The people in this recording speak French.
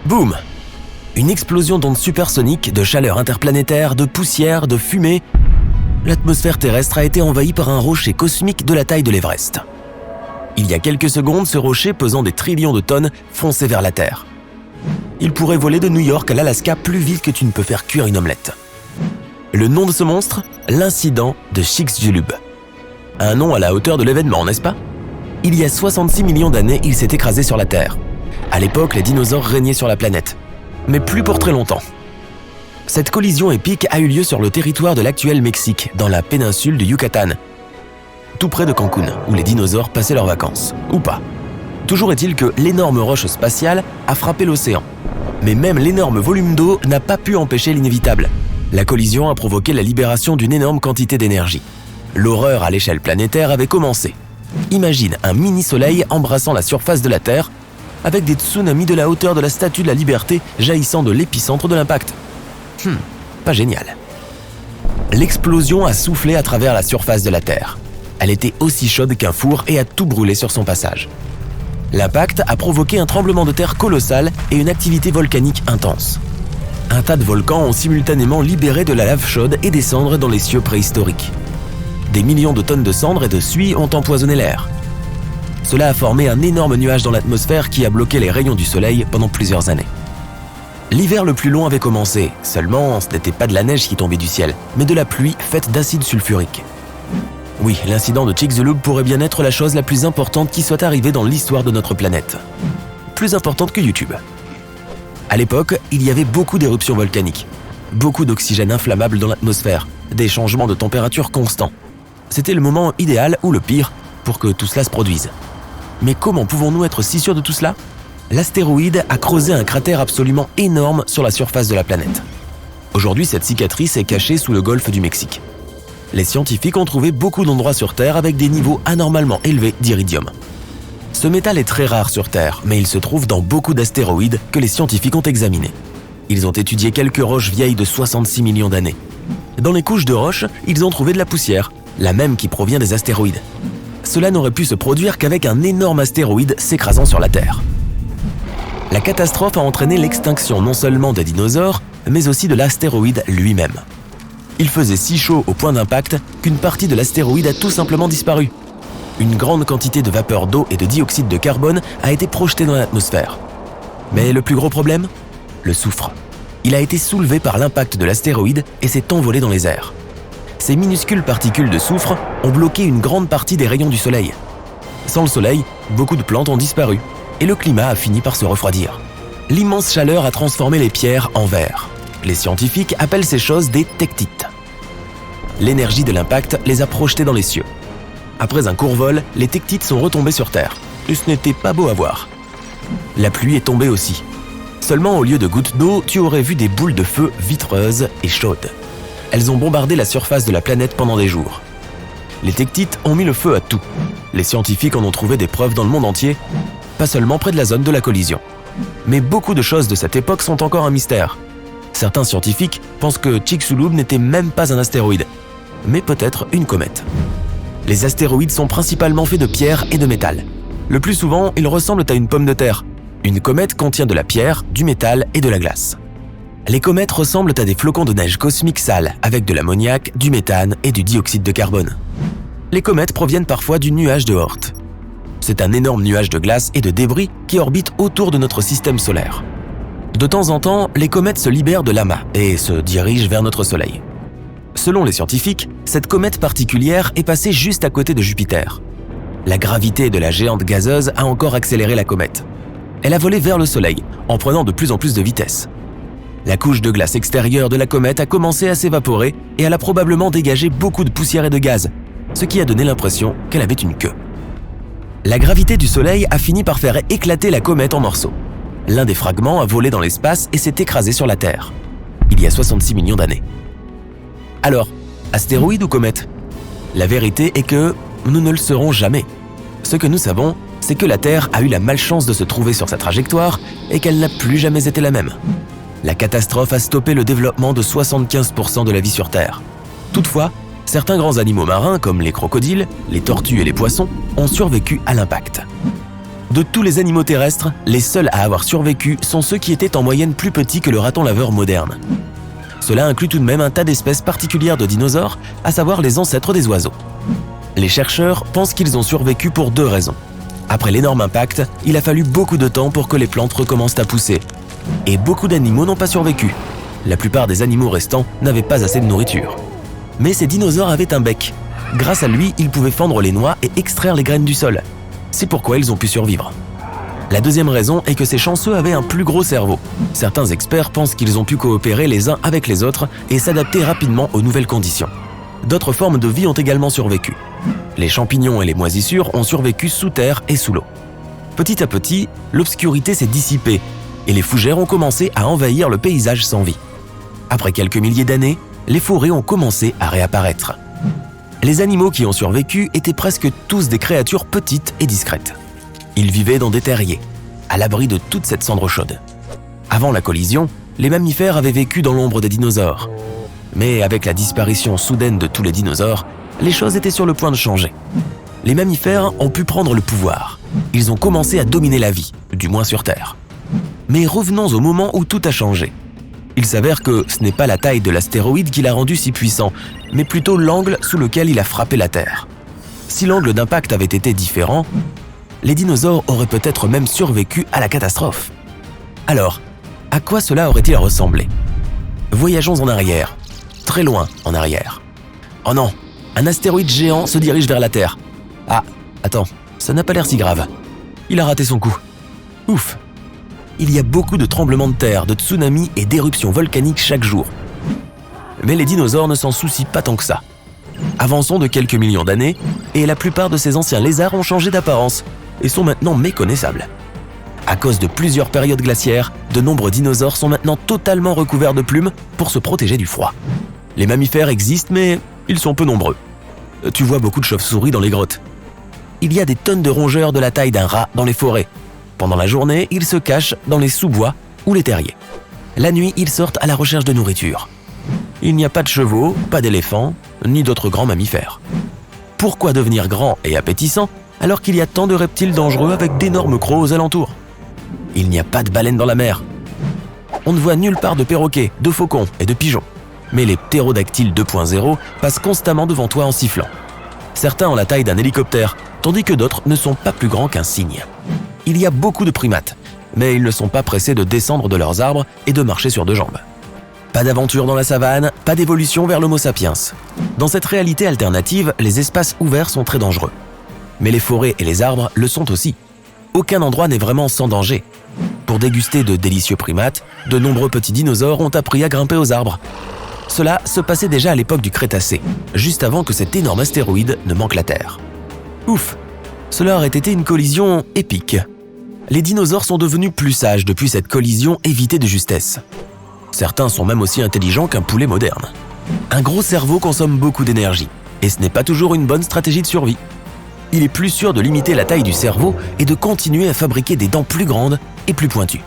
Boum! Une explosion d'ondes supersoniques, de chaleur interplanétaire, de poussière, de fumée. L'atmosphère terrestre a été envahie par un rocher cosmique de la taille de l'Everest. Il y a quelques secondes, ce rocher pesant des trillions de tonnes fonçait vers la Terre. Il pourrait voler de New York à l'Alaska plus vite que tu ne peux faire cuire une omelette. Le nom de ce monstre? L'incident de Chicxulub. Un nom à la hauteur de l'événement, n'est-ce pas? Il y a 66 millions d'années, il s'est écrasé sur la Terre. À l'époque, les dinosaures régnaient sur la planète. Mais plus pour très longtemps. Cette collision épique a eu lieu sur le territoire de l'actuel Mexique, dans la péninsule du Yucatan, tout près de Cancun, où les dinosaures passaient leurs vacances. Ou pas. Toujours est-il que l'énorme roche spatiale a frappé l'océan. Mais même l'énorme volume d'eau n'a pas pu empêcher l'inévitable. La collision a provoqué la libération d'une énorme quantité d'énergie. L'horreur à l'échelle planétaire avait commencé. Imagine un mini-soleil embrassant la surface de la Terre, avec des tsunamis de la hauteur de la Statue de la Liberté jaillissant de l'épicentre de l'impact. Pas génial. L'explosion a soufflé à travers la surface de la Terre. Elle était aussi chaude qu'un four et a tout brûlé sur son passage. L'impact a provoqué un tremblement de terre colossal et une activité volcanique intense. Un tas de volcans ont simultanément libéré de la lave chaude et des cendres dans les cieux préhistoriques. Des millions de tonnes de cendres et de suie ont empoisonné l'air. Cela a formé un énorme nuage dans l'atmosphère qui a bloqué les rayons du soleil pendant plusieurs années. L'hiver le plus long avait commencé, seulement ce n'était pas de la neige qui tombait du ciel, mais de la pluie faite d'acide sulfurique. Oui, l'incident de Chicxulub pourrait bien être la chose la plus importante qui soit arrivée dans l'histoire de notre planète. Plus importante que YouTube. À l'époque, il y avait beaucoup d'éruptions volcaniques, beaucoup d'oxygène inflammable dans l'atmosphère, des changements de température constants. C'était le moment idéal, ou le pire, pour que tout cela se produise. Mais comment pouvons-nous être si sûrs de tout cela? L'astéroïde a creusé un cratère absolument énorme sur la surface de la planète. Aujourd'hui, cette cicatrice est cachée sous le golfe du Mexique. Les scientifiques ont trouvé beaucoup d'endroits sur Terre avec des niveaux anormalement élevés d'iridium. Ce métal est très rare sur Terre, mais il se trouve dans beaucoup d'astéroïdes que les scientifiques ont examinés. Ils ont étudié quelques roches vieilles de 66 millions d'années. Dans les couches de roches, ils ont trouvé de la poussière, la même qui provient des astéroïdes. Cela n'aurait pu se produire qu'avec un énorme astéroïde s'écrasant sur la Terre. La catastrophe a entraîné l'extinction non seulement des dinosaures, mais aussi de l'astéroïde lui-même. Il faisait si chaud au point d'impact qu'une partie de l'astéroïde a tout simplement disparu. Une grande quantité de vapeur d'eau et de dioxyde de carbone a été projetée dans l'atmosphère. Mais le plus gros problème? Le soufre. Il a été soulevé par l'impact de l'astéroïde et s'est envolé dans les airs. Ces minuscules particules de soufre ont bloqué une grande partie des rayons du soleil. Sans le soleil, beaucoup de plantes ont disparu et le climat a fini par se refroidir. L'immense chaleur a transformé les pierres en verre. Les scientifiques appellent ces choses des tectites. L'énergie de l'impact les a projetées dans les cieux. Après un court vol, les tectites sont retombées sur Terre. Et ce n'était pas beau à voir. La pluie est tombée aussi. Seulement, au lieu de gouttes d'eau, tu aurais vu des boules de feu vitreuses et chaudes. Elles ont bombardé la surface de la planète pendant des jours. Les tectites ont mis le feu à tout. Les scientifiques en ont trouvé des preuves dans le monde entier, pas seulement près de la zone de la collision. Mais beaucoup de choses de cette époque sont encore un mystère. Certains scientifiques pensent que Chicxulub n'était même pas un astéroïde, mais peut-être une comète. Les astéroïdes sont principalement faits de pierre et de métal. Le plus souvent, ils ressemblent à une pomme de terre. Une comète contient de la pierre, du métal et de la glace. Les comètes ressemblent à des flocons de neige cosmiques sales, avec de l'ammoniac, du méthane et du dioxyde de carbone. Les comètes proviennent parfois du nuage de Oort. C'est un énorme nuage de glace et de débris qui orbite autour de notre système solaire. De temps en temps, les comètes se libèrent de l'amas et se dirigent vers notre Soleil. Selon les scientifiques, cette comète particulière est passée juste à côté de Jupiter. La gravité de la géante gazeuse a encore accéléré la comète. Elle a volé vers le Soleil, en prenant de plus en plus de vitesse. La couche de glace extérieure de la comète a commencé à s'évaporer et elle a probablement dégagé beaucoup de poussière et de gaz, ce qui a donné l'impression qu'elle avait une queue. La gravité du Soleil a fini par faire éclater la comète en morceaux. L'un des fragments a volé dans l'espace et s'est écrasé sur la Terre, il y a 66 millions d'années. Alors, astéroïde ou comète? La vérité est que nous ne le saurons jamais. Ce que nous savons, c'est que la Terre a eu la malchance de se trouver sur sa trajectoire et qu'elle n'a plus jamais été la même. La catastrophe a stoppé le développement de 75% de la vie sur Terre. Toutefois, certains grands animaux marins comme les crocodiles, les tortues et les poissons ont survécu à l'impact. De tous les animaux terrestres, les seuls à avoir survécu sont ceux qui étaient en moyenne plus petits que le raton laveur moderne. Cela inclut tout de même un tas d'espèces particulières de dinosaures, à savoir les ancêtres des oiseaux. Les chercheurs pensent qu'ils ont survécu pour 2 raisons. Après l'énorme impact, il a fallu beaucoup de temps pour que les plantes recommencent à pousser. Et beaucoup d'animaux n'ont pas survécu. La plupart des animaux restants n'avaient pas assez de nourriture. Mais ces dinosaures avaient un bec. Grâce à lui, ils pouvaient fendre les noix et extraire les graines du sol. C'est pourquoi ils ont pu survivre. La deuxième raison est que ces chanceux avaient un plus gros cerveau. Certains experts pensent qu'ils ont pu coopérer les uns avec les autres et s'adapter rapidement aux nouvelles conditions. D'autres formes de vie ont également survécu. Les champignons et les moisissures ont survécu sous terre et sous l'eau. Petit à petit, l'obscurité s'est dissipée et les fougères ont commencé à envahir le paysage sans vie. Après quelques milliers d'années, les forêts ont commencé à réapparaître. Les animaux qui ont survécu étaient presque tous des créatures petites et discrètes. Ils vivaient dans des terriers, à l'abri de toute cette cendre chaude. Avant la collision, les mammifères avaient vécu dans l'ombre des dinosaures. Mais avec la disparition soudaine de tous les dinosaures, les choses étaient sur le point de changer. Les mammifères ont pu prendre le pouvoir. Ils ont commencé à dominer la vie, du moins sur Terre. Mais revenons au moment où tout a changé. Il s'avère que ce n'est pas la taille de l'astéroïde qui l'a rendu si puissant, mais plutôt l'angle sous lequel il a frappé la Terre. Si l'angle d'impact avait été différent, les dinosaures auraient peut-être même survécu à la catastrophe. Alors, à quoi cela aurait-il ressemblé? Voyageons en arrière, très loin en arrière. Oh non, un astéroïde géant se dirige vers la Terre. Ah, attends, ça n'a pas l'air si grave. Il a raté son coup. Ouf. Il y a beaucoup de tremblements de terre, de tsunamis et d'éruptions volcaniques chaque jour. Mais les dinosaures ne s'en soucient pas tant que ça. Avançons de quelques millions d'années, et la plupart de ces anciens lézards ont changé d'apparence et sont maintenant méconnaissables. À cause de plusieurs périodes glaciaires, de nombreux dinosaures sont maintenant totalement recouverts de plumes pour se protéger du froid. Les mammifères existent, mais ils sont peu nombreux. Tu vois beaucoup de chauves-souris dans les grottes. Il y a des tonnes de rongeurs de la taille d'un rat dans les forêts. Pendant la journée, ils se cachent dans les sous-bois ou les terriers. La nuit, ils sortent à la recherche de nourriture. Il n'y a pas de chevaux, pas d'éléphants, ni d'autres grands mammifères. Pourquoi devenir grand et appétissant alors qu'il y a tant de reptiles dangereux avec d'énormes crocs aux alentours? Il n'y a pas de baleines dans la mer. On ne voit nulle part de perroquets, de faucons et de pigeons. Mais les ptérodactyles 2.0 passent constamment devant toi en sifflant. Certains ont la taille d'un hélicoptère, tandis que d'autres ne sont pas plus grands qu'un cygne. Il y a beaucoup de primates, mais ils ne sont pas pressés de descendre de leurs arbres et de marcher sur 2 jambes. Pas d'aventure dans la savane, pas d'évolution vers l'Homo sapiens. Dans cette réalité alternative, les espaces ouverts sont très dangereux. Mais les forêts et les arbres le sont aussi. Aucun endroit n'est vraiment sans danger. Pour déguster de délicieux primates, de nombreux petits dinosaures ont appris à grimper aux arbres. Cela se passait déjà à l'époque du Crétacé, juste avant que cet énorme astéroïde ne manque la Terre. Ouf, cela aurait été une collision épique. Les dinosaures sont devenus plus sages depuis cette collision évitée de justesse. Certains sont même aussi intelligents qu'un poulet moderne. Un gros cerveau consomme beaucoup d'énergie, et ce n'est pas toujours une bonne stratégie de survie. Il est plus sûr de limiter la taille du cerveau et de continuer à fabriquer des dents plus grandes et plus pointues.